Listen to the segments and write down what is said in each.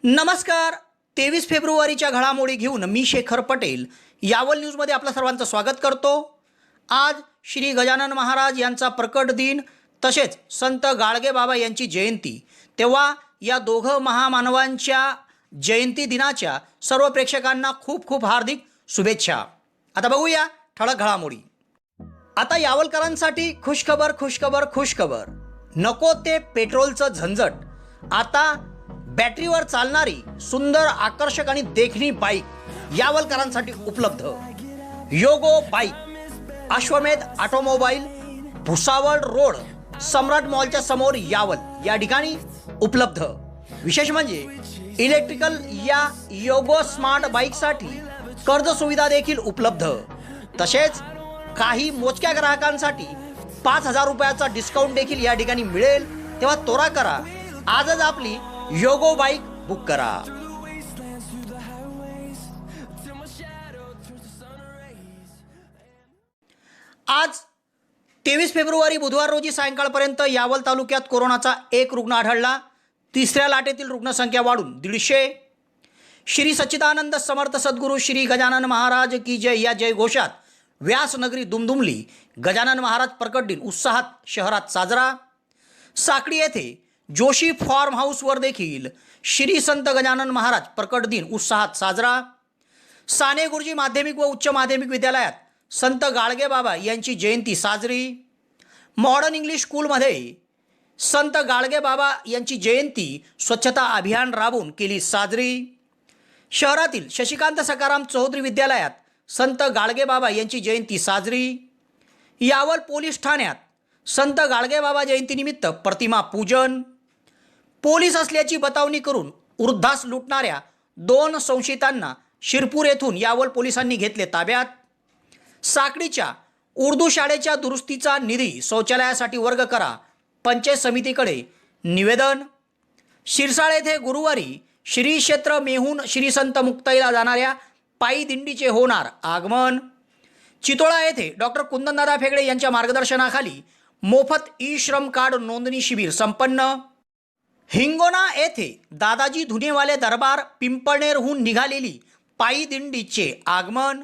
नमस्कार. 23 फेब्रुवारीच्या घडामोडी घेऊन मी शेखर पटेल यावल न्यूजमध्ये आपलं सर्वांचं स्वागत करतो. आज श्री गजानन महाराज यांचा प्रकट दिन तसेच संत गाडगे बाबा यांची जयंती. तेव्हा या दोघं महामानवांच्या जयंती दिनाच्या सर्व प्रेक्षकांना खूप खूप हार्दिक शुभेच्छा. आता बघूया ठळक घडामोडी. आता यावलकरांसाठी खुशखबर खुशखबर खुशखबर. नको ते पेट्रोलचं झंझट. आता बॅटरीवर चालणारी सुंदर आकर्षक आणि देखणी बाईक यावलकरांसाठी उपलब्ध. योगो बाईक, अश्वमेध ऑटोमोबाईल, भुसावळ रोड, सम्राट मॉलच्या समोर यावल या ठिकाणी उपलब्ध. विशेष म्हणजे इलेक्ट्रिकल या योगो स्मार्ट बाईकसाठी कर्ज सुविधा देखील उपलब्ध. तसेच काही मोजक्या ग्राहकांसाठी 5,000 रुपयाचा डिस्काउंट देखील या ठिकाणी मिळेल. तेव्हा त्वरा करा, आजच आपली योगो बाईक बुक करा. आज 23 फेब्रुवारी बुधवार रोजी सायंकाळपर्यंत यावल तालुक्यात कोरोनाचा एक रुग्ण आढळला. तिसऱ्या लाटेतील रुग्णसंख्या वाढून 150. श्री सच्चिदानंद समर्थ सद्गुरू श्री गजानन महाराज की जय या जयघोषात व्यासनगरी दुमदुमली. गजानन महाराज प्रकट दिन उत्साहात शहरात साजरा. साकडी येथे जोशी फार्म हाऊसवर देखील श्री संत गजानन महाराज प्रकट दिन उत्साहात साजरा. साने गुरुजी माध्यमिक व उच्च माध्यमिक विद्यालयात संत गाडगे बाबा यांची जयंती साजरी. मॉडर्न इंग्लिश स्कूलमध्ये संत गाडगे बाबा यांची जयंती स्वच्छता अभियान राबवून केली साजरी. शहरातील शशिकांत सकाराम चौधरी विद्यालयात संत गाडगे बाबा यांची जयंती साजरी. यावल पोलीस ठाण्यात संत गाडगे बाबा जयंतीनिमित्त प्रतिमा पूजन. पोलीस असल्याची बतावणी करून वृद्धास लुटणाऱ्या 2 संशयितांना शिरपूर येथून यावल पोलिसांनी घेतले ताब्यात. साकडीच्या उर्दू शाळेच्या दुरुस्तीचा निधी शौचालयासाठी वर्ग करा, पंचायत समितीकडे निवेदन. शिरसाळ येथे गुरुवारी श्री क्षेत्र मेहून श्री संत मुक्ताईला जाणाऱ्या पायी दिंडीचे होणार आगमन. चितोळा येथे डॉक्टर कुंदनदादा फेगडे यांच्या मार्गदर्शनाखाली मोफत ई श्रम कार्ड नोंदणी शिबिर संपन्न. हिंगोना येथे दादाजी धुनेवाले दरबार पिंपळनेरहून निघालेली पायी दिंडीचे आगमन.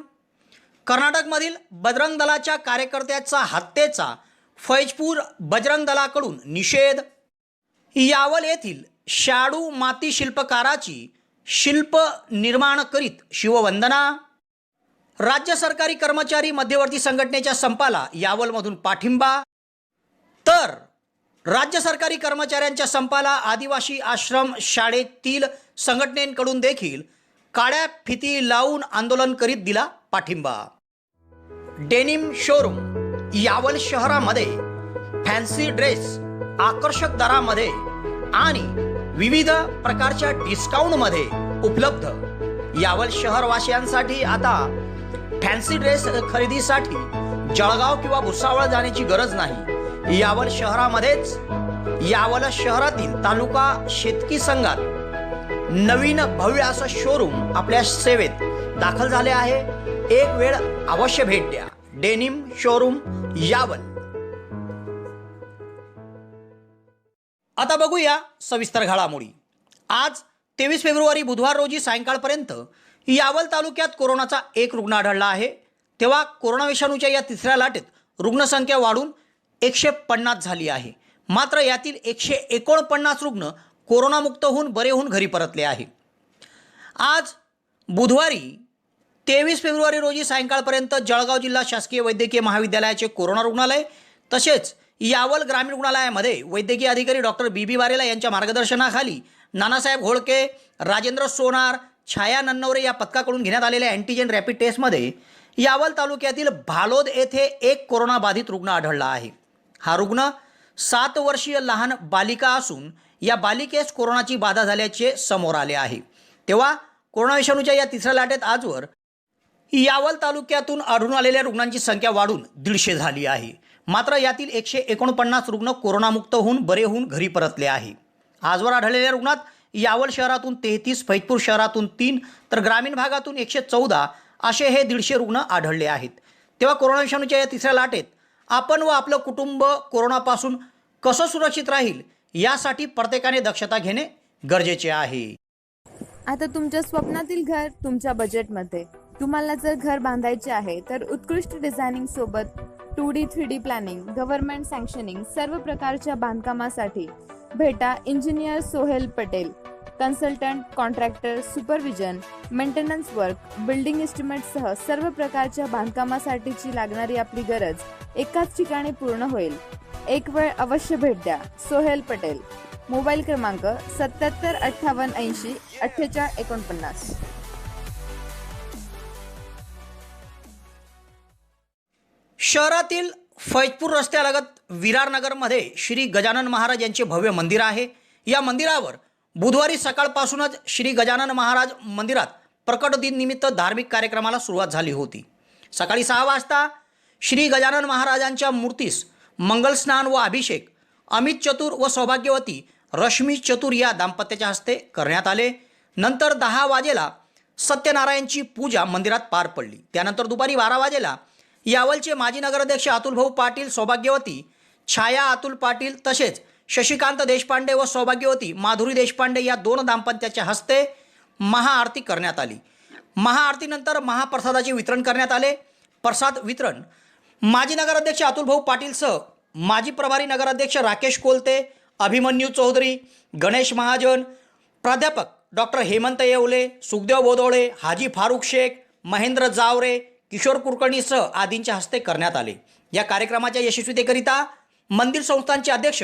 कर्नाटकमधील बजरंग दलाच्या कार्यकर्त्याचा हत्येचा फैजपूर बजरंग दलाकडून निषेध. यावल येथील शाडू माती शिल्पकाराची शिल्प निर्माण करीत शिववंदना. राज्य सरकारी कर्मचारी मध्यवर्ती संघटनेच्या संपाला यावलमधून पाठिंबा. तर राज्य सरकारी कर्मचाऱ्यांच्या संपाला आदिवासी आश्रम शाळेतील संघटनेकडून देखील काळ्या फिती लावून आंदोलन करीत दिला पाठिंबा. डेनिम शोरूम यावल शहरामध्ये फॅन्सी ड्रेस आकर्षक दरामध्ये आणि विविध प्रकारच्या डिस्काउंटमध्ये उपलब्ध. यावल शहरवासियांसाठी आता फॅन्सी ड्रेस खरेदीसाठी जळगाव किंवा भुसावळ जाण्याची गरज नाही. यावल शहरामध्येच यावल शहरातील तालुका शेतकी संघात नवीन भव्य असं शोरूम आपल्या सेवेत दाखल झाले आहे. एक वेळ अवश्य भेट द्या. Denim showroom Yawal. आता बघूया सविस्तर घडामोडी. आज 23 फेब्रुवारी बुधवार रोजी सायंकाळपर्यंत यावल तालुक्यात कोरोनाचा एक रुग्ण आढळला आहे. तेव्हा कोरोना विषाणूच्या या तिसऱ्या लाटेत रुग्णसंख्या वाढून 150 झाली आहे. मात्र यातील 149 रुग्ण कोरोनामुक्त होऊन बरे होऊन घरी परतले आहे. आज बुधवारी 23 फेब्रुवारी रोजी सायंकाळपर्यंत जळगाव जिल्हा शासकीय वैद्यकीय महाविद्यालयाचे कोरोना रुग्णालय तसेच यावल ग्रामीण रुग्णालयामध्ये वैद्यकीय अधिकारी डॉक्टर बी वारेला यांच्या मार्गदर्शनाखाली नानासाहेब घोळके, राजेंद्र सोनार, छाया नन्नवरे या पथकाकडून घेण्यात आलेल्या अँटीजेन रॅपिड टेस्टमध्ये यावल तालुक्यातील भालोद येथे एक कोरोना बाधित रुग्ण आढळला आहे. हा रुग्ण 7 वर्षीय लहान बालिका असून या बालिकेस कोरोनाची बाधा झाल्याचे समोर आले आहे. तेव्हा कोरोना विषाणूच्या या तिसऱ्या लाटेत आजवर यावल तालुक्यातून आढळून आलेल्या रुग्णांची संख्या वाढून 150 झाली आहे. मात्र यातील 149 रुग्ण कोरोनामुक्त होऊन बरे होऊन घरी परतले आहे. आजवर आढळलेल्या रुग्णात यावल शहरातून 33, फैजपूर शहरातून 3 तर ग्रामीण भागातून 114 असे हे 150 रुग्ण आढळले आहेत. तेव्हा कोरोना विषाणूच्या या तिसऱ्या लाटेत आपण व आपलं कुटुंब कोरोनापासून कसं सुरक्षित राहील यासाठी प्रत्येकाने दक्षता घेणे गरजेचे आहे. आता तुमच्या स्वप्नातील घर तुमच्या बजेटमध्ये. तुम्हाला जर घर बांधायचे आहे तर उत्कृष्ट डिझायनिंग सोबत 2D 3D प्लॅनिंग, गव्हर्नमेंट सँक्शनिंग सर्व प्रकारच्या बांधकामासाठी भेटा engineer Sohail Patel. Consultant, contractor, supervision, maintenance work, building एस्टिमेटसह सर्व प्रकारच्या बांधकामासाठीची लागणारी आपली गरज एकाच ठिकाणी पूर्ण होईल. एक वेळ अवश्य भेट द्या. सोहेल पटेल. मोबाईल क्रमांक 7758804849. शहरातील फैजपूर रस्त्यालगत विरारनगरमध्ये श्री गजानन महाराज यांचे भव्य मंदिर आहे. या मंदिरावर बुधवारी सकाळपासूनच श्री गजानन महाराज मंदिरात प्रकट दिन निमित्त धार्मिक कार्यक्रमाला सुरुवात झाली होती. सकाळी 6 वाजता श्री गजानन महाराजांच्या मूर्तीस मंगल स्नान व अभिषेक अमित चतुर व सौभाग्यवती रश्मी चतुर या दाम्पत्याच्या हस्ते करण्यात आले. नंतर 10 वाजेला सत्यनारायणची पूजा मंदिरात पार पडली. त्यानंतर दुपारी 12 वाजेला यावलचे माजी नगराध्यक्ष अतुलभाऊ पाटील, सौभाग्यवती छाया अतुल पाटील तसेच शशिकांत देशपांडे व सौभाग्यवती माधुरी देशपांडे या 2 दाम्पत्याच्या हस्ते महाआरती करण्यात आली. महाआरतीनंतर महाप्रसादाचे वितरण करण्यात आले. प्रसाद वितरण माजी नगराध्यक्ष अतुलभाऊ पाटीलसह माजी प्रभारी नगराध्यक्ष राकेश कोलते, अभिमन्यू चौधरी, गणेश महाजन, प्राध्यापक डॉक्टर हेमंत येवले, सुखदेव बोदोळे, हाजी फारुख शेख, महेंद्र जावरे, किशोर कुलकर्णीसह आदींच्या हस्ते करण्यात आले. या कार्यक्रमाच्या यशस्वीतेकरिता मंदिर संस्थानचे अध्यक्ष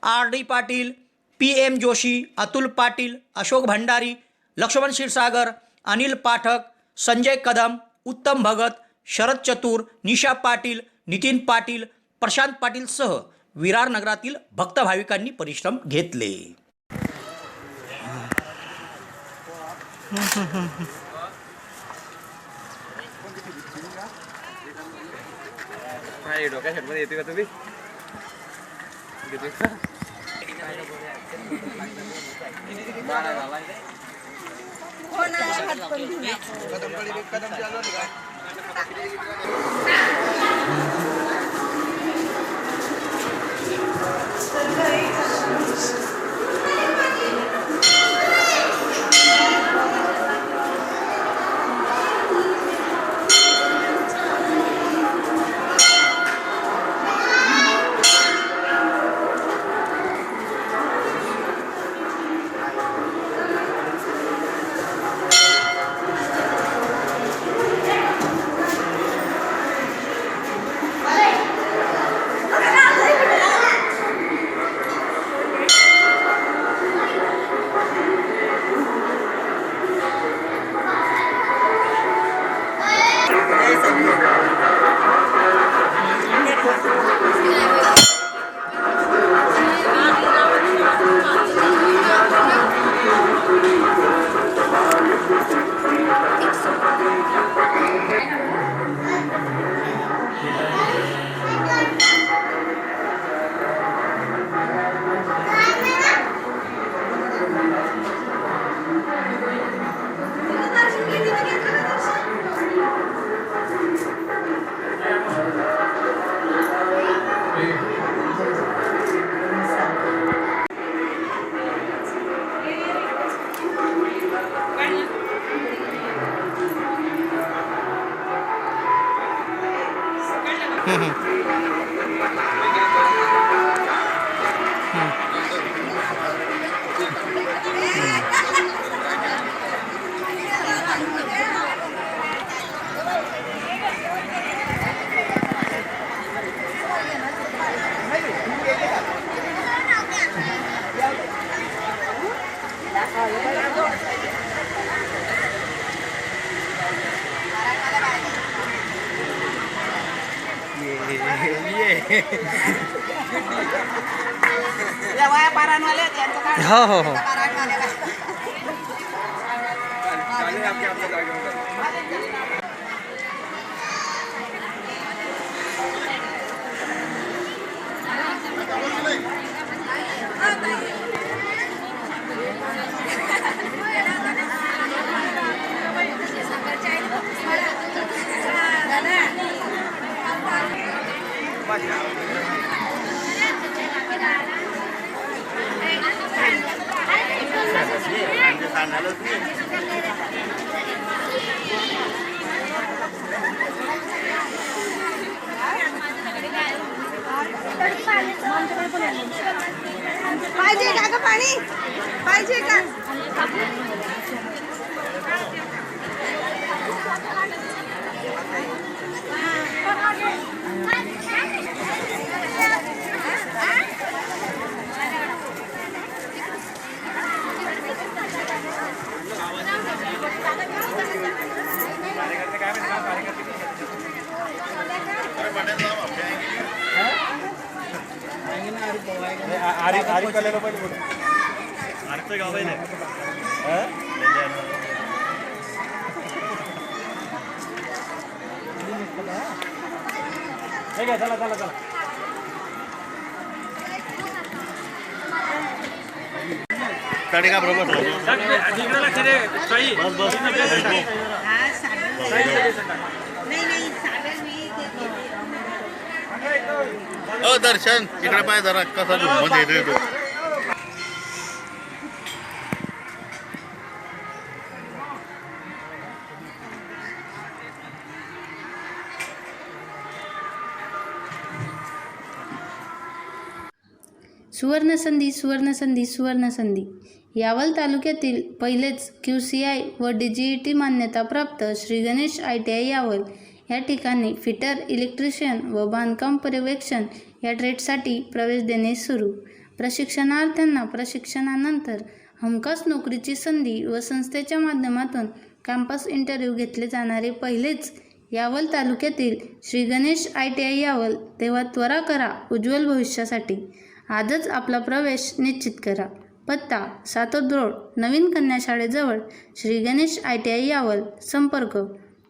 RD पाटील, PM जोशी, अतुल पाटील, अशोक भंडारी, लक्ष्मण क्षीरसागर, अनिल पाठक, संजय कदम, उत्तम भगत, शरद चतुर, निशा पाटील, नितीन पाटील, प्रशांत पाटीलसह विरार नगरातील भक्त भाविकांनी परिश्रम घेतले. डोक्यामध्ये येते का तुम्ही? हो हो हो. पाहिजे का ग पाणी पाहिजे का तड़ी का बरोबर दर्शन इकडे पाय जरा कसा मध्ये येतोय तो सुवर्णसंधी सुवर्णसंधी सुवर्णसंधी यावल तालुक्यातील पहिलेच QCI व DGET मान्यताप्राप्त श्री गणेश ITI यावल या ठिकाणी फिटर, इलेक्ट्रिशियन व बांधकाम पर्यवेक्षण या ट्रेडसाठी प्रवेश देणे सुरू. प्रशिक्षणार्थ्यांना प्रशिक्षणानंतर हमखास नोकरीची संधी व संस्थेच्या माध्यमातून कॅम्पस इंटरव्ह्यू घेतले जाणारे पहिलेच यावल तालुक्यातील श्री गणेश ITI यावल. तेव्हा त्वरा करा उज्ज्वल भविष्यासाठी. आजच आपला प्रवेश निश्चित करा. पत्ता सातोद रोड, नवीन कन्या शाळेजवळ, श्री गणेश ITI यावल. संपर्क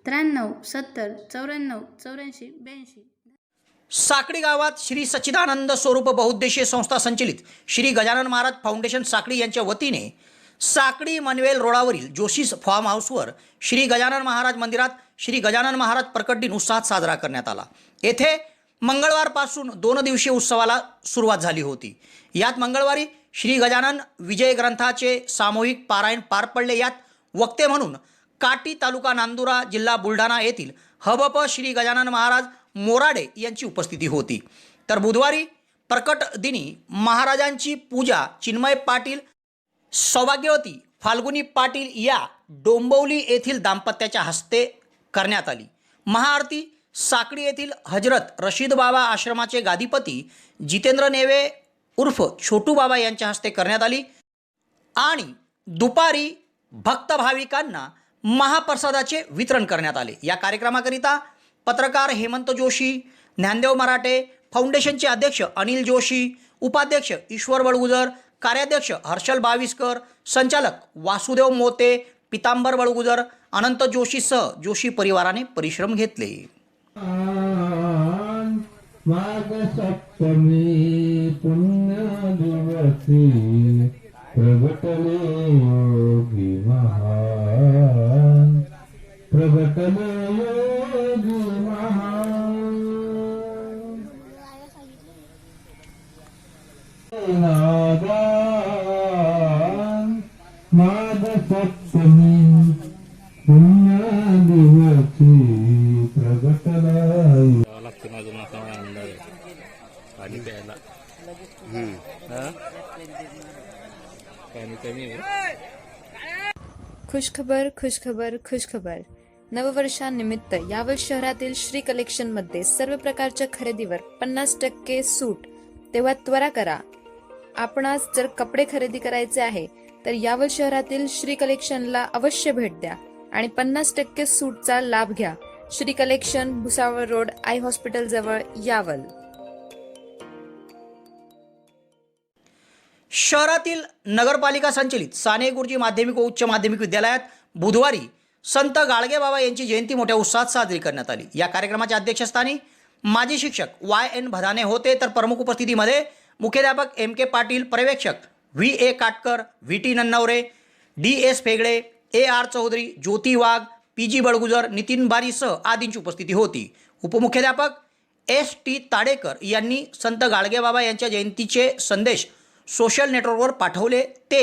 93 70 94 84 82. साकडी गावात श्री सच्चिदानंद स्वरूप बहुउद्देशीय संस्था संचलित श्री गजानन महाराज फाउंडेशन साकडी यांच्या वतीने साकडी मनवेल रोडावरील जोशीस फार्म हाऊसवर श्री गजानन महाराज मंदिरात श्री गजानन महाराज प्रकट दिन उत्साहात साजरा करण्यात आला. येथे मंगळवारपासून 2 दिवसीय उत्सवाला सुरुवात झाली होती. यात मंगळवारी श्री गजानन विजय ग्रंथाचे सामूहिक पारायण पार पडले. यात वक्ते म्हणून काटी तालुका नांदुरा जिल्हा बुलढाणा येथील हबप श्री गजानन महाराज मोराडे यांची उपस्थिती होती. तर बुधवारी प्रकट दिनी महाराजांची पूजा चिन्मय पाटील, सौभाग्यवती फाल्गुनी पाटील या डोंबवली येथील दाम्पत्याच्या हस्ते करण्यात आली. महाआरती साकडी येथील हजरत रशीद बाबा आश्रमाचे गादीपती जितेंद्र नेवे उर्फ छोटू बाबा यांच्या हस्ते करण्यात आली आणि दुपारी भक्त भाविकांना महाप्रसादाचे वितरण करण्यात आले. या कार्यक्रमाकरिता पत्रकार हेमंत जोशी, ज्ञानदेव मराठे, फाउंडेशनचे अध्यक्ष अनिल जोशी, उपाध्यक्ष ईश्वर बळगुजर, कार्याध्यक्ष हर्षल बाविस्कर, संचालक वासुदेव मोते, पितांबर बळगुजर, अनंत जोशीसह जोशी परिवाराने परिश्रम घेतले. माघ सप्तमी पुण्य दिवसी प्रगटले योगी महान प्रगटले योगी महान नादान माघ सप्तमी पुण्य दिवसी प्रगटला खुशखबर खुशखबर खुशखबर. नववर्षानिमित्त यावल शहरातील श्री कलेक्शनमध्ये सर्व प्रकारच्या खरेदीवर 50% सूट. तेव्हा त्वरा करा. आपणास जर कपडे खरेदी करायचे आहे तर यावल शहरातील श्री कलेक्शनला अवश्य भेट द्या आणि 50% सूटचा लाभ घ्या. Shri collection, Bhusawal road, I hospital जवळ, यावल. शहरातील नगरपालिका संचलित साने गुरुजी माध्यमिक व उच्च माध्यमिक विद्यालयात बुधवारी संत गाडगेबाबा यांची जयंती मोठ्या उत्साहात साजरी करण्यात आली. या कार्यक्रमाच्या अध्यक्षस्थानी माजी शिक्षक YN भदाने होते, तर प्रमुख उपस्थितीमध्ये मुख्याध्यापक MK पाटील, पर्यवेक्षक VA Katkar, VT Nannaware, DS Phegde, AR Chaudhari, ज्योती वाघ, PG बळगुजर, नितीन बारीसह आदींची उपस्थिती होती. उपमुख्याध्यापक ST ताडेकर यांनी संत गाडगेबाबा यांच्या जयंतीचे संदेश सोशल नेटवर्कवर पाठवले. ते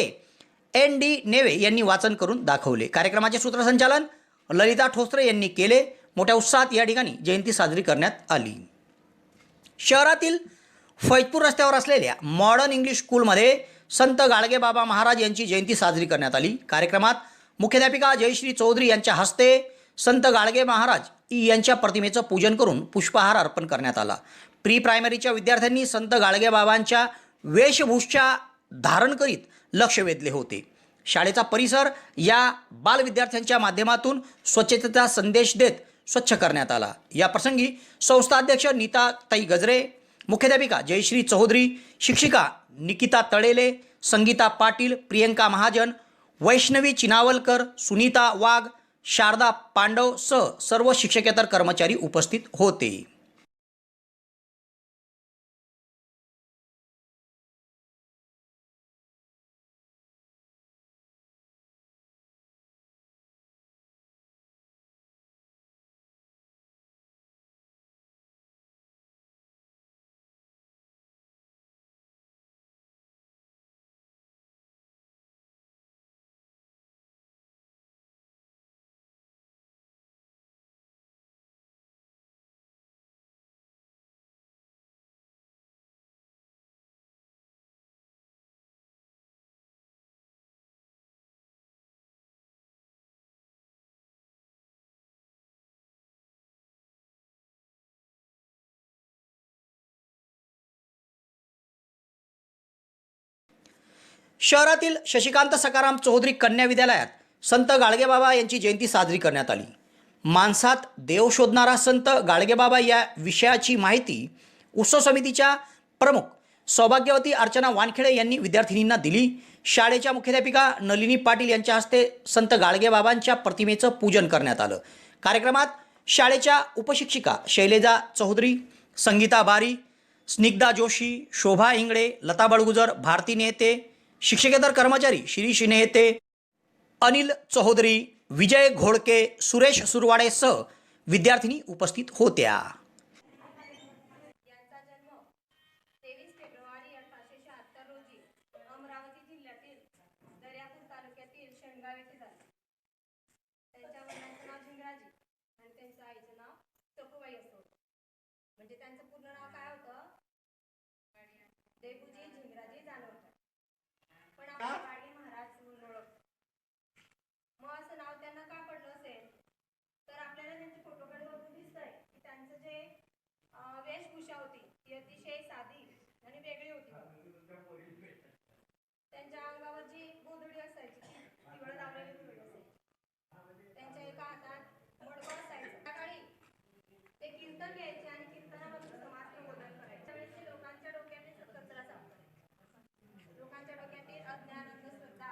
ND नेवे यांनी वाचन करून दाखवले. कार्यक्रमाचे सूत्रसंचालन ललिता ठोसरे यांनी केले. मोठ्या उत्साहात या ठिकाणी जयंती साजरी करण्यात आली. शहरातील फैजपूर रस्त्यावर असलेल्या मॉडर्न इंग्लिश स्कूलमध्ये संत गाडगेबाबा महाराज यांची जयंती साजरी करण्यात आली. कार्यक्रमात मुख्याध्यापिका जयश्री चौधरी यांच्या हस्ते संत गाडगे महाराज यांच्या प्रतिमेचं पूजन करून पुष्पहार अर्पण करण्यात आला. प्री प्रायमरीच्या विद्यार्थ्यांनी संत गाडगेबाबांच्या वेशभूषा धारण करीत लक्ष वेधले होते. शाळेचा परिसर या बाल विद्यार्थ्यांच्या माध्यमातून स्वच्छतेचा संदेश देत स्वच्छ करण्यात आला. या प्रसंगी संस्था अध्यक्ष नीता ताई गजरे, मुख्याध्यापिका जयश्री चौधरी, शिक्षिका निकिता तळेले, संगीता पाटील, प्रियंका महाजन, वैष्णवी चिनावलकर, सुनीता वाघ, शारदा पांडव सह सर्व शिक्षकेतर कर्मचारी उपस्थित होते. शहरातील शशिकांत सकाराम चौधरी कन्या विद्यालयात संत गाडगेबाबा यांची जयंती साजरी करण्यात आली. माणसात देव शोधणारा संत गाडगेबाबा या विषयाची माहिती उत्सव समितीच्या प्रमुख सौभाग्यवती अर्चना वानखेडे यांनी विद्यार्थिनींना दिली. शाळेच्या मुख्याध्यापिका नलिनी पाटील यांच्या हस्ते संत गाडगेबाबांच्या प्रतिमेचं पूजन करण्यात आलं. कार्यक्रमात शाळेच्या उपशिक्षिका शैलेजा चौधरी, संगीता बारी, स्निग्धा जोशी, शोभा इंगळे, लता बळगुजर, भारती नेते, शिक्षकेतर कर्मचारी शिरीष नेते, अनिल चौधरी, विजय घोडके, सुरेश सुरवाडेसह विद्यार्थिनी उपस्थित होत्या. यांचा जन्म 23 फेब्रुवारी 1876 रोजी अमरावती जिल्ह्यातील दर्यापूर तालुक्यातील शेणगाव येथे झाला. त्यांच्या वडिलांचं नाव झिंगराजी आणि त्यांच्या आईचं नाव सखुबाई असं होतं. म्हणजे त्यांचं पूर्ण नाव काय होतं? देवूजी झिंगराजी जानवकर. पण आपण गाडगे महाराज म्हणून ओळखतो. मग असं नाव त्यांना का पडलं असेल तर आपल्याला त्यांच्या फोटोकडे बघून दिसतंय की त्यांचं जे वेशभूषा होती ती अतिशय साधी आणि वेगळी होती. त्यांच्या अंगावर जी गोधडी असायची ती पिवळं लावलेली गोधडी असायची. त्यांच्या एका हातात मडकं असायचं. त्या काळी ते कीर्तन घ्यायचे आणि कीर्तनामधून समाज प्रबोधन करायचे. त्यावेळेस ते लोकांच्या डोक्यातील कचरा साफ करायचे. लोकांच्या डोक्यातील अज्ञान, अंधश्रद्धा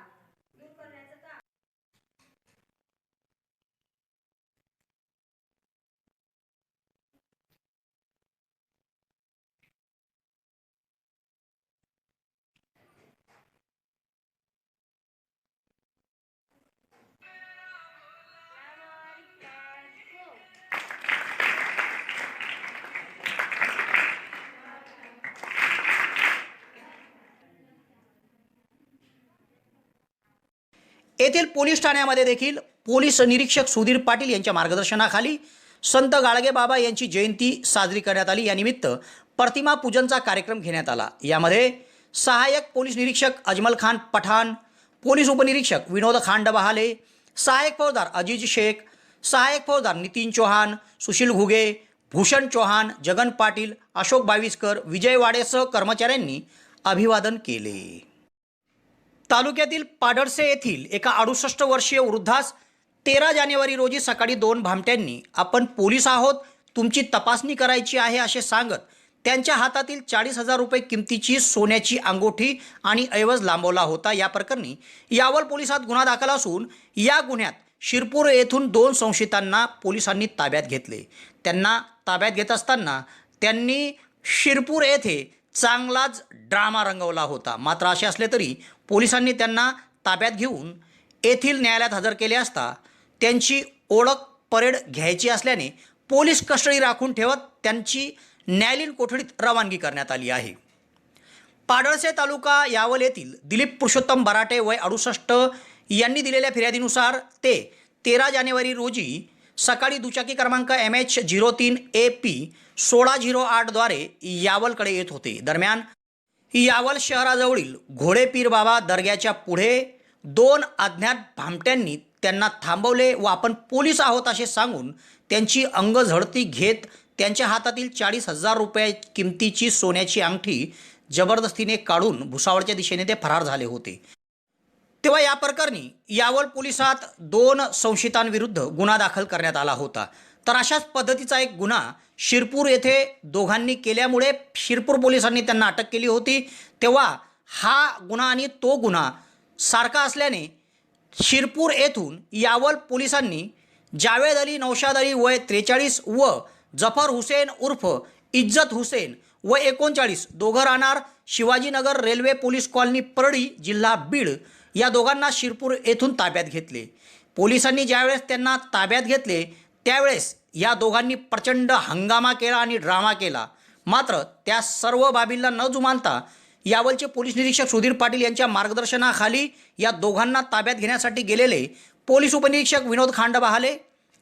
दूर करण्याचं काम येथील पोलीस ठाण्यामध्ये देखील पोलीस निरीक्षक सुधीर पाटील यांच्या मार्गदर्शनाखाली संत गाडगेबाबा यांची जयंती साजरी करण्यात आली. या निमित्त प्रतिमा पूजनचा कार्यक्रम घेण्यात आला. यामध्ये सहाय्यक पोलीस निरीक्षक अजमल खान पठाण, पोलीस उपनिरीक्षक विनोद खांडबहाले, सहाय्यक फौजदार अजीज शेख, सहाय्यक फौजदार नितीन चौहान, सुशील घुगे, भूषण चौहान, जगन पाटील, अशोक बाविस्कर, विजय वाडेसह कर्मचाऱ्यांनी अभिवादन केले. तालुक्यातील पाडळसे येथील एका 68 वर्षीय वृद्धास 13 जानेवारी रोजी सकाळी 2 भामट्यांनी आपण पोलीस आहोत, तुमची तपासणी करायची आहे असे सांगत त्यांच्या हातातील 40,000 रुपये किमतीची सोन्याची अंगठी आणि ऐवज लांबवला होता. या प्रकरणी यावल पोलिसात गुन्हा दाखल असून या गुन्ह्यात शिरपूर येथून 2 संशयितांना पोलिसांनी ताब्यात घेतले. त्यांना ताब्यात घेत असताना त्यांनी शिरपूर येथे चांगलाच ड्रामा रंगवला होता. मात्र असे असले तरी पोलिसांनी त्यांना ताब्यात घेऊन येथील न्यायालयात हजर केले असता त्यांची ओळख परेड घ्यायची असल्याने पोलीस कस्टडी राखून ठेवत त्यांची न्यायालयीन कोठडीत रवानगी करण्यात आली आहे. पाडळसे तालुका यावल येथील दिलीप पुरुषोत्तम बराटे वय 68 यांनी दिलेल्या फिर्यादीनुसार ते 13 जानेवारी रोजी सकाळी दुचाकी क्रमांक MH03 AP 1608 द्वारे यावलकडे येत होते. दरम्यान यावल शहराजवळील घोडेपीर बाबा दर्ग्याच्या पुढे 2 अज्ञात भामट्यांनी त्यांना थांबवले व आपण पोलीस आहोत असे सांगून त्यांची अंगझडती घेत त्यांच्या हातातील 40,000 रुपये किमतीची सोन्याची अंगठी जबरदस्तीने काढून भुसावळच्या दिशेने ते फरार झाले होते. तेव्हा या प्रकरणी यावल पोलिसात 2 संशयितांविरुद्ध गुन्हा दाखल करण्यात आला होता. तर अशाच पद्धतीचा एक गुन्हा शिरपूर येथे दोघांनी केल्यामुळे शिरपूर पोलिसांनी त्यांना अटक केली होती. तेव्हा हा गुन्हा आणि तो गुन्हा सारखा असल्याने शिरपूर येथून यावल पोलिसांनी जावेद अली नौशाद अली वय 43 व जफर हुसेन उर्फ इज्जत हुसेन व 39 दोघं राहणार Shivajinagar railway police colony Parli जिल्हा बीड या दोघांना शिरपूर येथून ताब्यात घेतले. पोलिसांनी ज्यावेळेस त्यांना ताब्यात घेतले त्यावेळेस या दोघांनी प्रचंड हंगामा केला आणि ड्रामा केला. मात्र त्या सर्व बाबींना न जुमानता यावलचे पोलीस निरीक्षक सुधीर पाटील यांच्या मार्गदर्शनाखाली या दोघांना ताब्यात घेण्यासाठी गेलेले पोलीस उपनिरीक्षक विनोद खांडबहाले,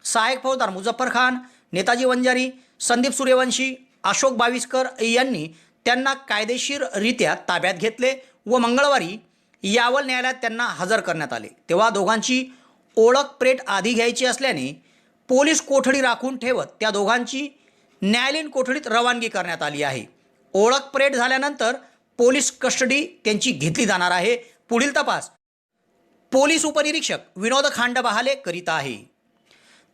सहाय्यक फौजदार मुझफ्फर खान, नेताजी वंजारी, संदीप सूर्यवंशी, अशोक बाविस्कर यांनी त्यांना कायदेशीररित्या ताब्यात घेतले व मंगळवारी यावल न्यायालयात त्यांना हजर करण्यात आले. तेव्हा दोघांची ओळख प्रेट आधी घ्यायची असल्याने पोलीस कोठडी राखून ठेवत त्या दोघांची न्यायालयीन कोठडीत रवानगी करण्यात आली आहे. ओळख प्रेट झाल्यानंतर पोलीस कस्टडी त्यांची घेतली जाणार आहे. पुढील तपास पोलीस उपनिरीक्षक विनोद खांडबहाले करीत आहे.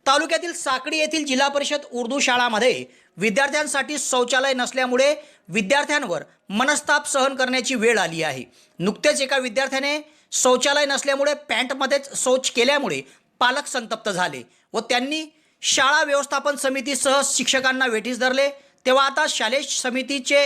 तालुक्यातील साकडी येथील जिल्हा परिषद उर्दू शाळामध्ये विद्यार्थ्यांसाठी शौचालय नसल्यामुळे विद्यार्थ्यांवर मनस्ताप सहन करण्याची वेळ आली आहे. नुकतेच एका विद्यार्थ्याने शौचालय नसल्यामुळे पॅन्टमध्येच शौच केल्यामुळे पालक संतप्त झाले व त्यांनी शाळा व्यवस्थापन समितीसह शिक्षकांना वेठीस धरले. तेव्हा आता शालेय समितीचे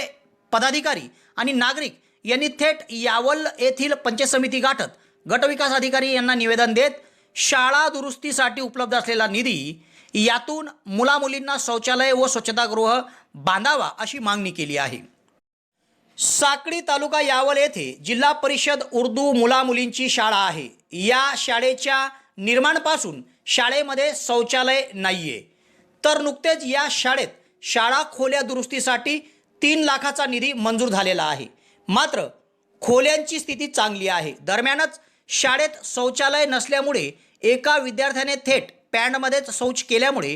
पदाधिकारी आणि नागरिक यांनी थेट यावल येथील पंचायत समिती गाठत गटविकास अधिकारी यांना निवेदन देत शाळा दुरुस्तीसाठी उपलब्ध असलेला निधी यातून मुलामुलींना शौचालय व स्वच्छतागृह बांधावा अशी मागणी केली आहे. साकडी तालुका यावल येथे जिल्हा परिषद उर्दू मुलामुलींची शाळा आहे. या शाळेच्या निर्माणापासून शाळेमध्ये शौचालय नाहीये. तर नुकतेच या शाळेत शाळा खोल्या दुरुस्तीसाठी 3 लाखाचा निधी मंजूर झालेला आहे. मात्र खोल्यांची स्थिती चांगली आहे. दरम्यानच शाळेत शौचालय नसल्यामुळे एका विद्यार्थ्याने थेट पॅन्टमध्येच शौच केल्यामुळे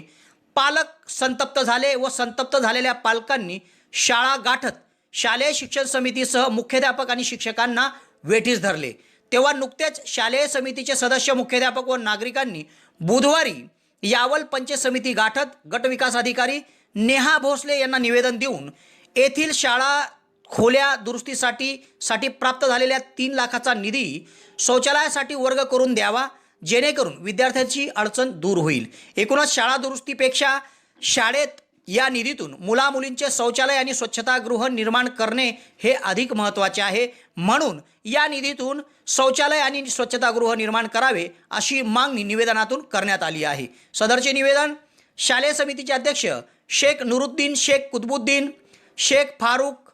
पालक संतप्त झाले व संतप्त झालेल्या पालकांनी शाळा गाठत शालेय शिक्षण समितीसह मुख्याध्यापक आणि शिक्षकांना वेठीस धरले. तेव्हा नुकतेच शालेय समितीचे सदस्य, मुख्याध्यापक व नागरिकांनी बुधवारी यावल पंचायत समिती गाठत गटविकास अधिकारी नेहा भोसले यांना निवेदन देऊन येथील शाळा खोल्या दुरुस्तीसाठी प्राप्त झालेल्या 3 लाखाचा निधी शौचालयासाठी वर्ग करून द्यावा, जेणेकरून विद्यार्थ्यांची अडचण दूर होईल. एकूणच शाळा दुरुस्तीपेक्षा शाळेत या निधीतून मुलामुलींचे शौचालय आणि स्वच्छतागृह निर्माण करणे हे अधिक महत्त्वाचे आहे. म्हणून या निधीतून शौचालय आणि स्वच्छतागृह निर्माण करावे अशी मागणी निवेदनातून करण्यात आली आहे. सदरचे निवेदन शालेय समितीचे अध्यक्ष शेख नुरुद्दीन शेख कुतुबुद्दीन, शेख फारूक,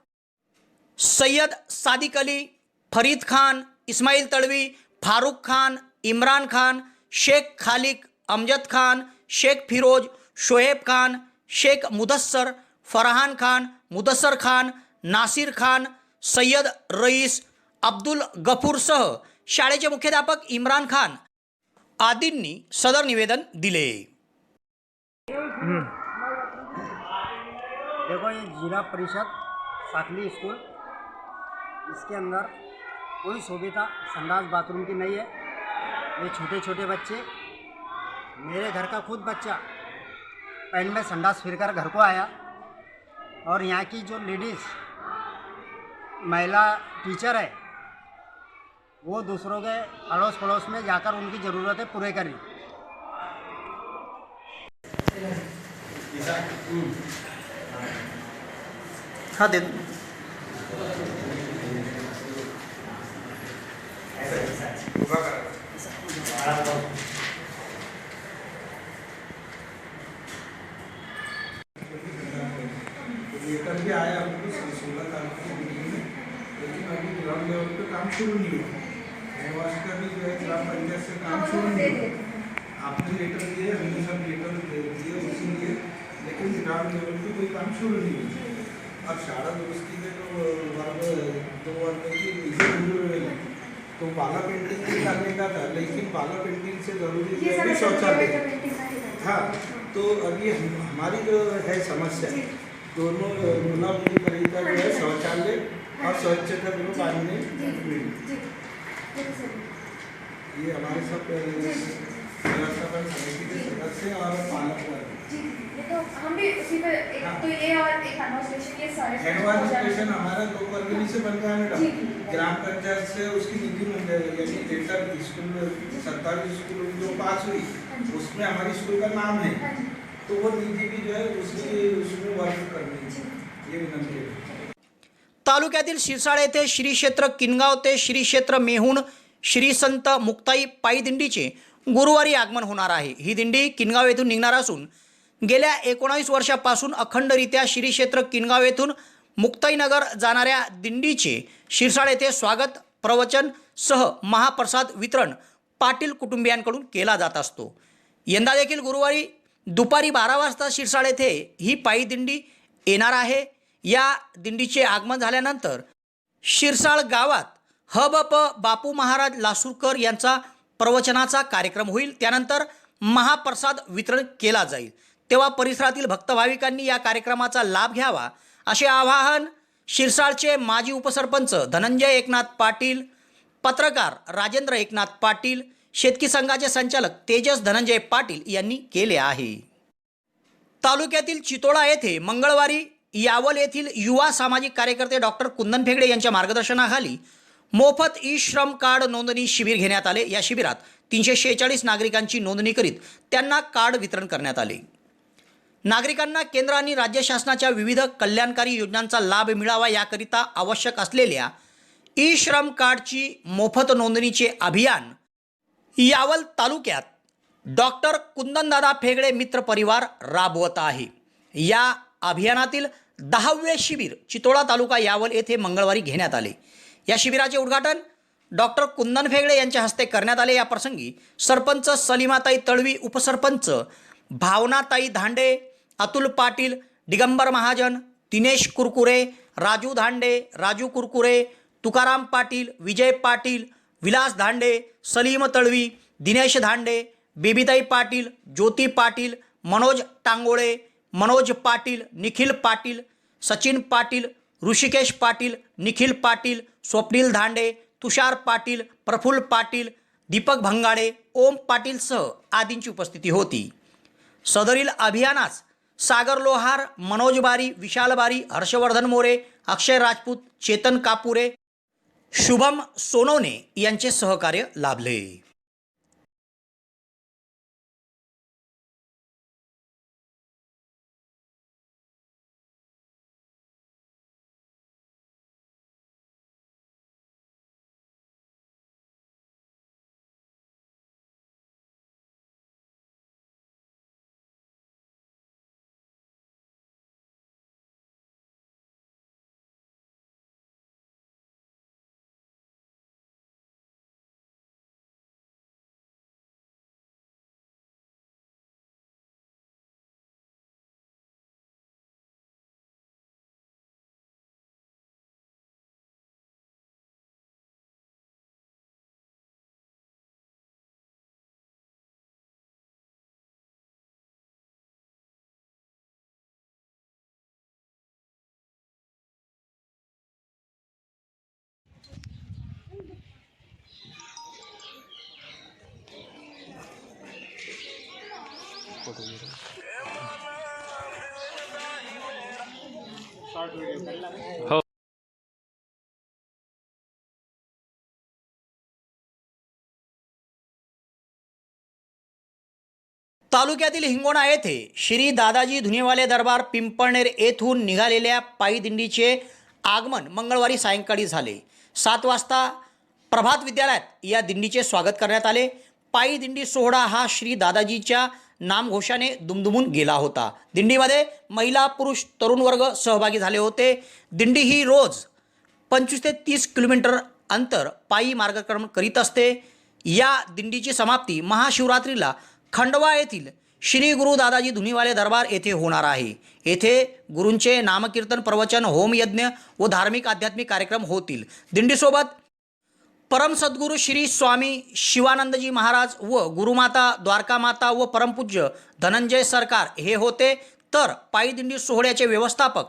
सय्यद सादिक अली, फरीद खान, इस्माईल तळवी, फारूक खान, इम्रान खान, शेख खालिक, अमजद खान, शेख फिरोज, शोएब खान, शेख मुदस्सर, फरहान खान, मुदस्सर खान, नासिर खान, सय्यद रईस, अब्दुल गफूरसह शाळेचे मुख्याध्यापक इम्रान खान आदींनी सदर निवेदन दिले. देखो, ये जिला परिषद साकली स्कूल, इसके अंदर कोई सुविधा संडास बाथरूम की नहीं है. ये छोटे छोटे बच्चे, मेरे घर का खुद बच्चा पैन में संडास फिरकर घर को आया और यहाँ की जो लेडीज़ महिला टीचर है वो दूसरों के अड़ोस पड़ोस में जाकर उनकी ज़रूरतें पूरे करी. हाँ दे लेकर भी आया हमको 16 तारीख को मीटिंग में, अभी ग्राउंड लेवल पे काम शुरू नहीं हुआ। हैंडवाश का भी जो है ग्राम पंचायत से काम शुरू नहीं हुआ। आपने लेटर दिए, हमने सब लेटर दिए उसी लिए, लेकिन ग्राउंड लेवल पे कोई काम शुरू नहीं हुआ। अब शाळा दुरुस्ती के तो वर्ग 2 वर्ग की इसे मंजूर हुए नहीं, तो बाला पेंटिंग भी करने का था, लेकिन बाला पेंटिंग से जरूरी है कि शौचालय। हाँ, तो अभी हमारी जो है समस्या, दोनों मुला मुली खरीदा जो है शौचालय और स्वच्छता दोनों बांधने ये हमारे सब व्यवस्थापन समिति के सदस्य और पालक वर्ग। तो हम भी उसी पे तो ये और एक एडमिनिस्ट्रेशन ये सारे हैंडवाश स्टेशन हमारा 2 वर्गनी से बन रहा है मैडम। ग्राम पंचायत से उसकी निधि मिल जाएगी, यानी लेटर स्कूल सरकारी स्कूल जो पास हुई उसमें हमारी स्कूल का नाम है, तो वो निधि भी जो है उसमें वर्क करनी है, ये विनंती है। तालुक्यातील शिरसाळ येथे श्री क्षेत्र किनगाव ते श्री क्षेत्र मेहूण श्री संत मुक्ताई पायी दिंडीचे गुरुवारी आगमन होणार आहे। ही दिंडी किनगाव येथून निघणार असून गेल्या 19 वर्षापासून अखंडरित्या श्री क्षेत्र किनगाव येथून मुक्ताईनगर जाणाऱ्या दिंडीचे शिरसाळ येथे स्वागत प्रवचन सह महाप्रसाद वितरण पाटील कुटुंबियांकडून केला जात असतो। यंदा देखील गुरुवारी दुपारी 12 वाजता शिरसाळ येथे ही पायी दिंडी येणार आहे। या दिंडीचे आगमन झाल्यानंतर शिरसाळ गावात हबप बापू महाराज लासूरकर यांचा प्रवचनाचा कार्यक्रम होईल। त्यानंतर महाप्रसाद वितरण केला जाईल, तेव्हा परिसरातील भक्त भाविकांनी या कार्यक्रमाचा लाभ घ्यावा असे आवाहन शिरसाळचे माजी उपसरपंच धनंजय एकनाथ पाटील, पत्रकार राजेंद्र एकनाथ पाटील, शेतकी संघाचे संचालक तेजस धनंजय पाटील यांनी केले आहे। तालुक्यातील चितोळा येथे मंगळवारी यावल येथील युवा सामाजिक कार्यकर्ते डॉक्टर कुंदन फेगडे यांच्या मार्गदर्शनाखाली मोफत ई श्रम कार्ड नोंदणी शिबिर घेण्यात आले। या शिबिरात 346 नागरिकांची नोंदणी करीत त्यांना कार्ड वितरण करण्यात आले। नागरिकांना केंद्र आणि राज्य शासनाच्या विविध कल्याणकारी योजनांचा लाभ मिळावा याकरिता आवश्यक असलेल्या ई श्रम कार्डची मोफत नोंदणीचे अभियान यावल तालुक्यात डॉक्टर कुंदनदादा फेगडे मित्र परिवार राबवत आहे। या अभियानातील 10वे शिबिर चितोळा तालुका यावल येथे मंगळवारी घेण्यात आले। या शिबिराचे उद्घाटन डॉक्टर कुंदन फेगडे यांच्या हस्ते करण्यात आले। या प्रसंगी सरपंच सलीमाताई तळवी, उपसरपंच भावनाताई धांडे, अतुल पाटील, दिगंबर महाजन, दिनेश कुरकुरे, राजू धांडे, राजू कुरकुरे, तुकाराम पाटील, विजय पाटील, विलास धांडे, सलीम तळवी, दिनेश धांडे, बेबीताई पाटील, ज्योती पाटील, मनोज टांगोळे, मनोज पाटील, निखिल पाटील, सचिन पाटील, ऋषिकेश पाटील, निखिल पाटील, स्वप्नील धांडे, तुषार पाटील, प्रफुल्ल पाटील, दीपक भंगाडे, ओम पाटीलसह आदींची उपस्थिती होती। सदरील अभियानास सागर लोहार, मनोज बारी, विशाल बारी, हर्षवर्धन मोरे, अक्षय राजपूत, चेतन कापुरे, शुभम सोनवणे यांचे सहकार्य लाभले। तालुक्यातील हिंगोणा येथे श्री दादाजी धुनीवाले दरबार पिंपळनेर येथून निघालेल्या पायी दिंडीचे आगमन मंगळवारी सायंकाळी झाले। 7 वाजता प्रभात विद्यालयात या दिंडीचे स्वागत करण्यात आले। पायी दिंडी सोहळा हा श्री दादाजीच्या नामघोषाने दुमदुमून गेला होता। दिंडीमध्ये महिला, पुरुष, तरुण वर्ग सहभागी झाले होते। दिंडी ही रोज 25 ते 30 किलोमीटर अंतर पायी मार्गक्रमण करीत असते. या दिंडीची समाप्ती महाशिवरात्रीला खंडवा येथील श्री गुरु दादाजी धुनीवाले दरबार येथे होणार आहे. येथे गुरूंचे नामकीर्तन, प्रवचन, होमयज्ञ व धार्मिक आध्यात्मिक कार्यक्रम होतील. दिंडीसोबत परम सद्गुरू श्री स्वामी शिवानंदजी महाराज व गुरुमाता द्वारका माता व परमपूज्य धनंजय सरकार हे होते. तर पायी दिंडी सोहळ्याचे व्यवस्थापक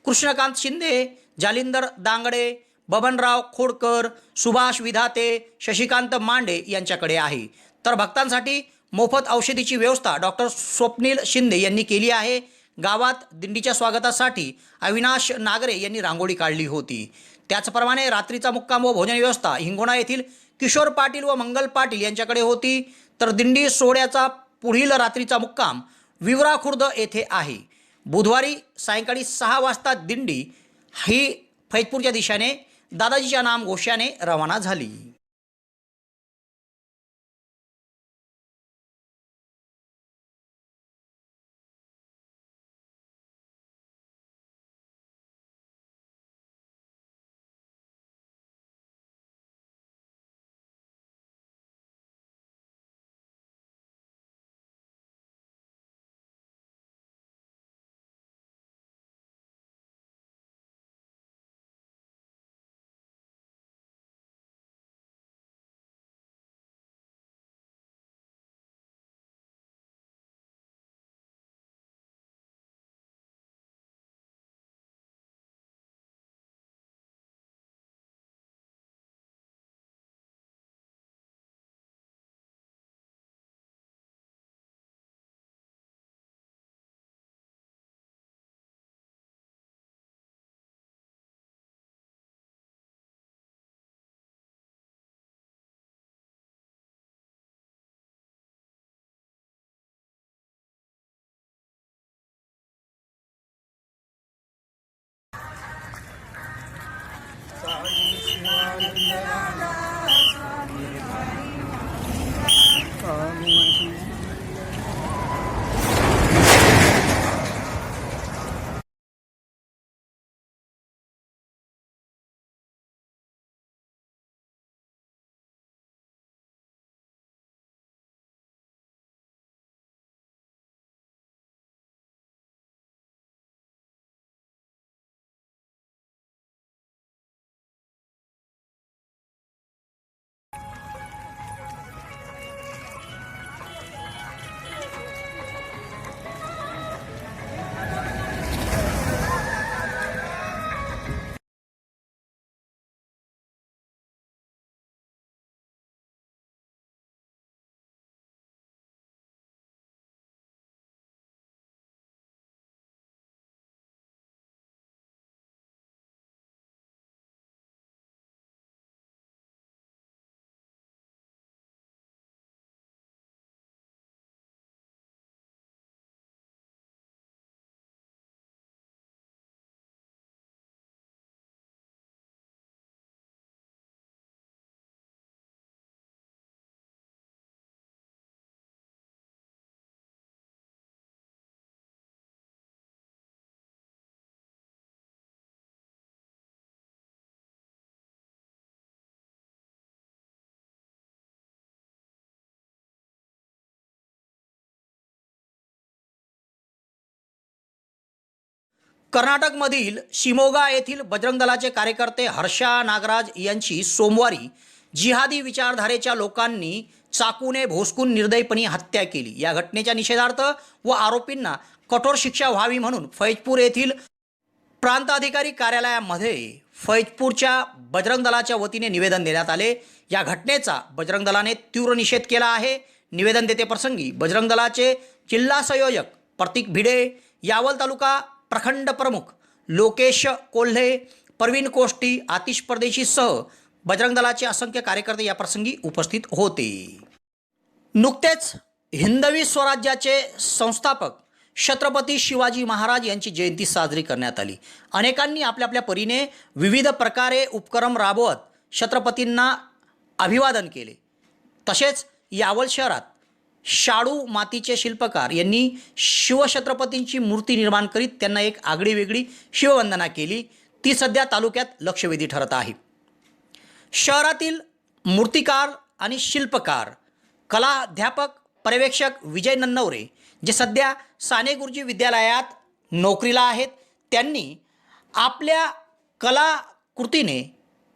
कृष्णकांत शिंदे, जालिंदर दांगडे, बबनराव खोडकर, सुभाष विधाते, शशिकांत मांडे यांच्याकडे आहे. तर भक्तांसाठी मोफत औषधीची व्यवस्था डॉक्टर स्वप्नील शिंदे यांनी केली आहे. गावात दिंडीच्या स्वागतासाठी अविनाश नागरे यांनी रांगोळी काढली होती. त्याचप्रमाणे रात्रीचा मुक्काम व भोजन व्यवस्था हिंगोणा येथील किशोर पाटील व मंगल पाटील यांच्याकडे होती. तर दिंडी सोहळ्याचा पुढील रात्रीचा मुक्काम विवरा खुर्द येथे आहे. बुधवारी सायंकाळी 6 वाजता दिंडी ही फैजपूरच्या दिशेने दादाजीच्या नाम घोषाने रवाना झाली. कर्नाटकमधील शिमोगा येथील बजरंग दलाचे कार्यकर्ते हर्षा नागराज यांची सोमवारी जिहादी विचारधारेच्या लोकांनी चाकूने भोसकून निर्दयीपणे हत्या केली. या घटनेच्या निषेधार्थ व आरोपींना कठोर शिक्षा व्हावी म्हणून फैजपूर येथील प्रांताधिकारी कार्यालयामध्ये फैजपूरच्या बजरंग दलाच्या वतीने निवेदन देण्यात आले. या घटनेचा बजरंग दलाने तीव्र निषेध केला आहे. निवेदन देतेप्रसंगी बजरंग दलाचे जिल्हा संयोजक प्रतीक भिडे, यावल तालुका प्रखंड प्रमुख लोकेश कोल्हे, परवीन कोष्टी, आतिश परदेशीसह बजरंग दलाचे असंख्य कार्यकर्ते या प्रसंगी उपस्थित होते. नुकतेच हिंदवी स्वराज्याचे संस्थापक छत्रपती शिवाजी महाराज यांची जयंती साजरी करण्यात आली. अनेकांनी आपल्या आपल्या परीने विविध प्रकारे उपक्रम राबवत छत्रपतींना अभिवादन केले. तसेच यावल शहरात शाडू मातीचे शिल्पकार यांनी शिवछत्रपतींची मूर्ती निर्माण करीत त्यांना एक आगळीवेगळी शिववंदना केली. ती सध्या तालुक्यात लक्षवेधी ठरत आहे. शहरातील मूर्तिकार आणि शिल्पकार, कलाध्यापक, पर्यवेक्षक विजय नन्नवरे जे सध्या साने गुरुजी विद्यालयात नोकरीला आहेत, त्यांनी आपल्या कलाकृतीने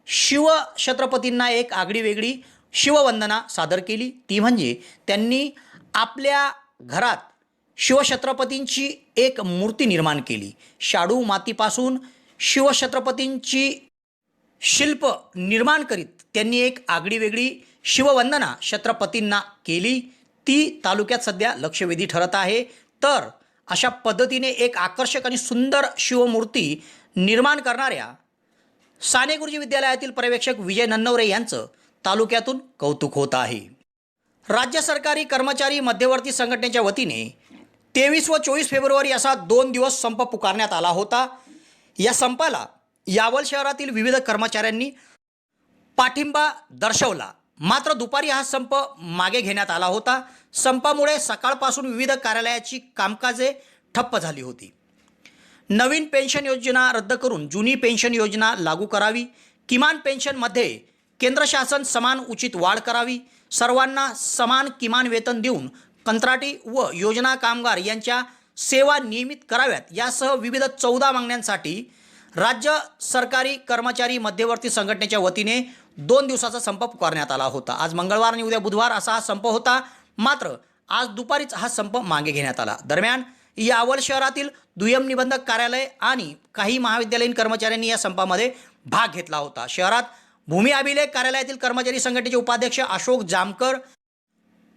शिवछत्रपतींना एक आगळीवेगळी शिववंदना सादर केली. ती म्हणजे त्यांनी आपल्या घरात शिवछत्रपतींची एक मूर्ती निर्माण केली. शाडू मातीपासून शिवछत्रपतींची शिल्प निर्माण करीत त्यांनी एक आगळीवेगळी शिववंदना छत्रपतींना केली. ती तालुक्यात सध्या लक्षवेधी ठरत आहे. तर अशा पद्धतीने एक आकर्षक आणि सुंदर शिवमूर्ती निर्माण करणाऱ्या साने गुरुजी विद्यालयातील पर्यवेक्षक विजय नन्नवरे यांचं तालुक्यातून कौतुक होत आहे. राज्य सरकारी कर्मचारी मध्यवर्ती संघटनेच्या वतीने 23 व 24 फेब्रुवारी असा 2 दिवस संप पुकारण्यात आला होता. या संपाला यावल शहरातील विविध कर्मचाऱ्यांनी पाठिंबा दर्शवला. मात्र दुपारी हा संप मागे घेण्यात आला होता. संपामुळे सकाळपासून विविध कार्यालयाची कामकाजे ठप्प झाली होती. नवीन पेन्शन योजना रद्द करून जुनी पेन्शन योजना लागू करावी. किमान पेन्शनमध्ये केंद्र शासन समान उचित वाढ करावी. सर्वांना समान किमान वेतन देऊन कंत्राटी व योजना कामगार यांच्या सेवा नियमित कराव्यात यासह विविध 14 मागण्यांसाठी राज्य सरकारी कर्मचारी मध्यवर्ती संघटनेच्या वतीने 2 दिवसाचा संप पुकारण्यात आला होता. आज मंगळवार आणि उद्या बुधवार असा हा संप होता. मात्र आज दुपारीच हा संप मागे घेण्यात आला. दरम्यान यावल शहरातील दुय्यम निबंधक कार्यालय आणि काही महाविद्यालयीन कर्मचाऱ्यांनी या संपामध्ये भाग घेतला होता. शहरात भूमी अभिलेख कार्यालयातील कर्मचारी संघटनेचे उपाध्यक्ष अशोक जामकर,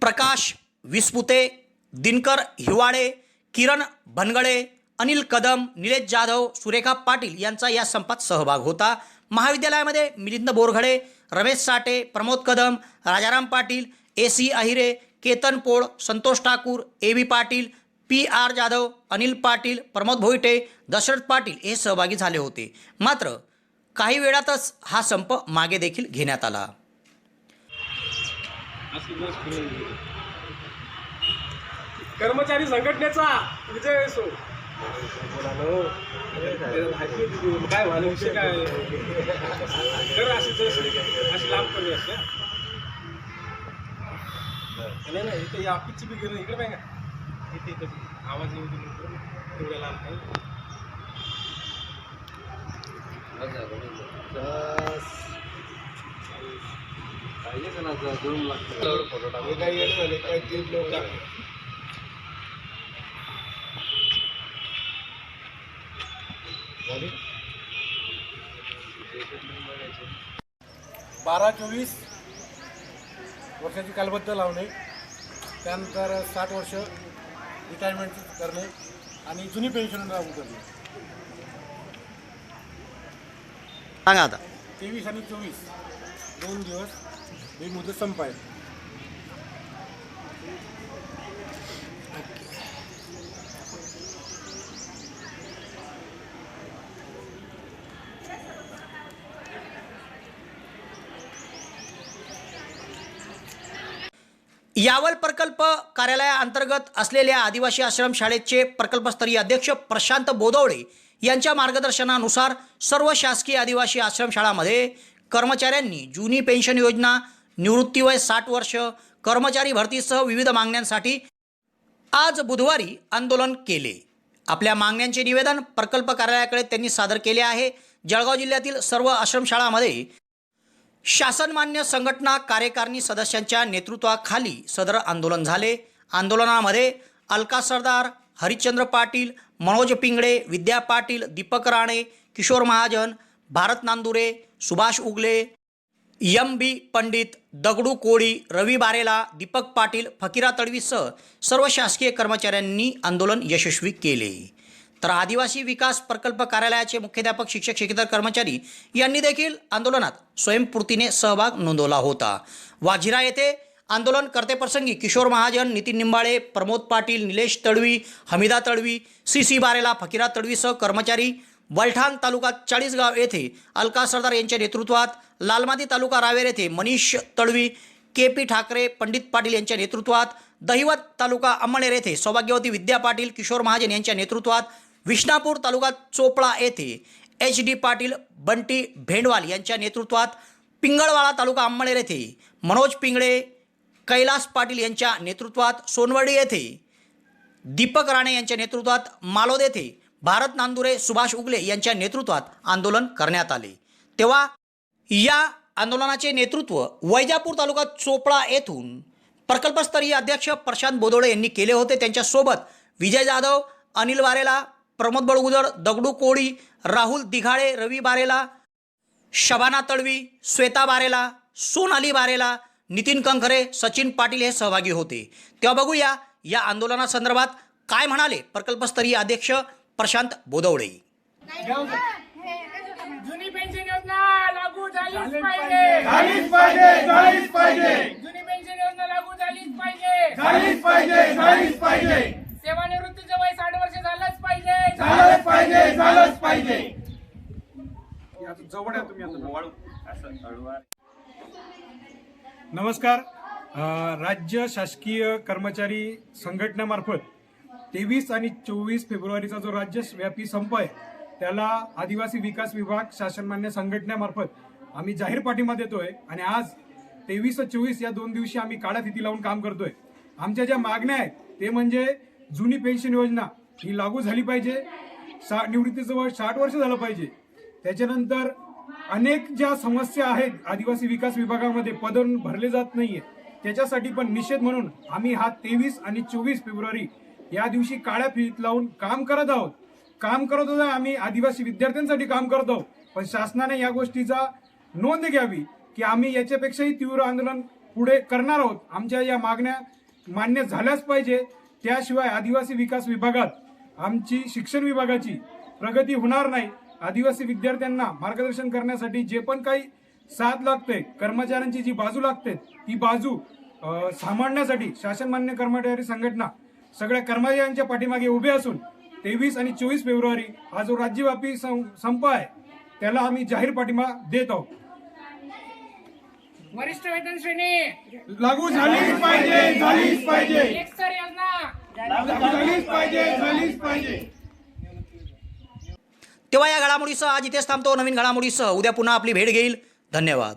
प्रकाश विस्पुते, दिनकर हिवाळे, किरण भनगडे, अनिल कदम, निलेश जाधव, सुरेखा पाटील यांचा या संपात सहभाग होता. महाविद्यालयामध्ये मिलिंद बोरघडे, रमेश साठे, प्रमोद कदम, राजाराम पाटील, AC अहिरे, केतन पोळ, संतोष ठाकूर, AB पाटील, PR जाधव, अनिल पाटील, प्रमोद भोईटे, दशरथ पाटील हे सहभागी झाले होते. मात्र काही वेळातच हा संप मागे देखील घेण्यात आला. कर्मचारी संघटनेचा विजय असो. काय व्हायला विषय काय कर अशी लांब कमी असते. नाही नाही इथे या ऑफिसची बी गेलं इकडे पाहिजे इथे इथे आवाज येऊ तेवढ्या लांब काय पाहिजे ना 2 लाख फोटो टाकले काही येणं झाले काही 3 लोक टाकले. 12-24 वर्षाची कालबद्ध लावणे, त्यानंतर 60 वर्ष रिटायरमेंट करणे आणि जुनी पेन्शन लागू करणे. सांगा आता. 23 आणि 24 2 दिवस ही मुदत संपाय. यावल प्रकल्प कार्यालयाअंतर्गत असलेल्या आदिवासी आश्रम शाळेचे प्रकल्पस्तरीय अध्यक्ष प्रशांत बोदवळे यांच्या मार्गदर्शनानुसार सर्व शासकीय आदिवासी आश्रमशाळांमध्ये कर्मचाऱ्यांनी जुनी पेन्शन योजना, निवृत्ती वय 60 वर्ष, कर्मचारी भरतीसह विविध मागण्यांसाठी आज बुधवारी आंदोलन केले. आपल्या मागण्यांचे निवेदन प्रकल्प कार्यालयाकडे त्यांनी सादर केले आहे. जळगाव जिल्ह्यातील सर्व आश्रमशाळांमध्ये शासनमान्य संघटना कार्यकारिणी सदस्यांच्या नेतृत्वाखाली सदर आंदोलन झाले. आंदोलनामध्ये अलका सरदार, हरिश्चंद्र पाटील, मनोज पिंगळे, विद्या पाटील, दीपक राणे, किशोर महाजन, भारत नांदुरे, सुभाष उगले, MB पंडित, दगडू कोळी, रवी बारेला, दीपक पाटील, फकीरा तडवीसह सर्व शासकीय कर्मचाऱ्यांनी आंदोलन यशस्वी केले. तर आदिवासी विकास प्रकल्प कार्यालयाचे मुख्याध्यापक, शिक्षक, शिक्षकेतर कर्मचारी यांनी देखील आंदोलनात स्वयंस्फूर्तीने सहभाग नोंदवला होता. वाझिरा येथे आंदोलनकर्तेप्रसंगी किशोर महाजन, नितीन निंबाळे, प्रमोद पाटील, निलेश तडवी, हमीदा तडवी, CC बारेला, फकीरा तडवीसह कर्मचारी, वलठाण तालुका 40गाव येथे अलका सरदार यांच्या नेतृत्वात, लालमाती तालुका रावेर येथे मनीष तडवी, KP ठाकरे, पंडित पाटील यांच्या नेतृत्वात, दहिवत तालुका अंमळनेर येथे सौभाग्यवती विद्या पाटील, किशोर महाजन यांच्या नेतृत्वात, विष्णापूर तालुका चोपळा येथे HD पाटील, बंटी भेंडवाल यांच्या नेतृत्वात पिंगळवाडा तालुका अंमळनेर येथे मनोज पिंगळे, कैलास पाटील यांच्या नेतृत्वात सोनवर्डी येथे, दीपक राणे यांच्या नेतृत्वात मालोद येथे, भारत नांदुरे, सुभाष उगले यांच्या नेतृत्वात आंदोलन करण्यात आले। तेव्हा या आंदोलनाचे नेतृत्व वैजापूर तालुका चोपडा येथून प्रकल्पस्तरीय अध्यक्ष प्रशांत बोदोळे यांनी केले होते। त्यांच्यासोबत विजय जाधव, अनिल बारेला, प्रमोद बळगुजर, दगडू कोळी, राहुल दिघाळे, रवी बारेला, शबाना तळवी, श्वेता बारेला, सोनाली बारेला, नितीन कंखरे, सचिन पाटील हे सहभागी होते। तेव्हा बघूया या आंदोलनासंदर्भात काय म्हणाले प्रकल्पस्तरीय अध्यक्ष प्रशांत बोदोळे। जुनी पेन्शन योजना लागू झालीच पाहिजे, झालीच पाहिजे, झालीच पाहिजे। जुनी पेन्शन योजना लागू झालीच पाहिजे, झालीच पाहिजे, झालीच पाहिजे। सेवानिवृत्तीचं वय 60 वर्ष झालंच पाहिजे, झालंच पाहिजे, झालंच पाहिजे। जवळ आहे तुम्ही आता नमस्कार। राज्य शासकीय कर्मचारी संघटनेमार्फत 23 आणि 24 फेब्रुवारीचा जो राज्यव्यापी संप आहे त्याला आदिवासी विकास विभाग शासनमान्य संघटनेमार्फत आम्ही जाहीर पाठिंबा देतोय आणि आज 23 व 24 या 2 दिवशी आम्ही काळ्या फिती लावून काम करतोय। आमच्या ज्या मागण्या आहेत ते म्हणजे जुनी पेन्शन योजना ही लागू झाली पाहिजे, निवृत्तीचं वय 60 वर्ष झालं पाहिजे। त्याच्यानंतर अनेक ज्या समस्या आहेत आदिवासी विकास विभागामध्ये पद भरले जात नाहीये त्याच्यासाठी पण निषेध म्हणून आम्ही हा 23 आणि 24 फेब्रुवारी या दिवशी काळ्या फितीत लावून काम करत आहोत। आम्ही आदिवासी विद्यार्थ्यांसाठी काम करत आहोत, पण शासनाने या गोष्टीचा नोंद घ्यावी की आम्ही याच्यापेक्षाही तीव्र आंदोलन पुढे करणार आहोत। आमच्या या मागण्या मान्य झाल्याच पाहिजे, त्याशिवाय आदिवासी विकास विभागात आमची शिक्षण विभागाची प्रगती होणार नाही। आदिवासी विद्यार्थ्यांना मार्गदर्शन करण्यासाठी जे पण काही साथ लागते, कर्मचाऱ्यांची जी बाजू लागते ती बाजू सांभाळण्यासाठी शासनमान्य कर्मचारी संघटना सगळ्या कर्मचाऱ्यांच्या पाठीमागे उभे असून 23 आणि 24 फेब्रुवारी हा जो राज्यव्यापी संप आहे त्याला आम्ही जाहीर पाठिंबा देत आहोत। वरिष्ठ वेतन श्रेणी लागू झालीच पाहिजे, झालीच पाहिजे, एकसर योजना झालीच पाहिजे, झालीच पाहिजे। तेव्हा या घडामोडीसह आज इथेच थांबतो। नवीन घडामोडीसह उद्या पुन्हा आपली भेट घेईल। धन्यवाद।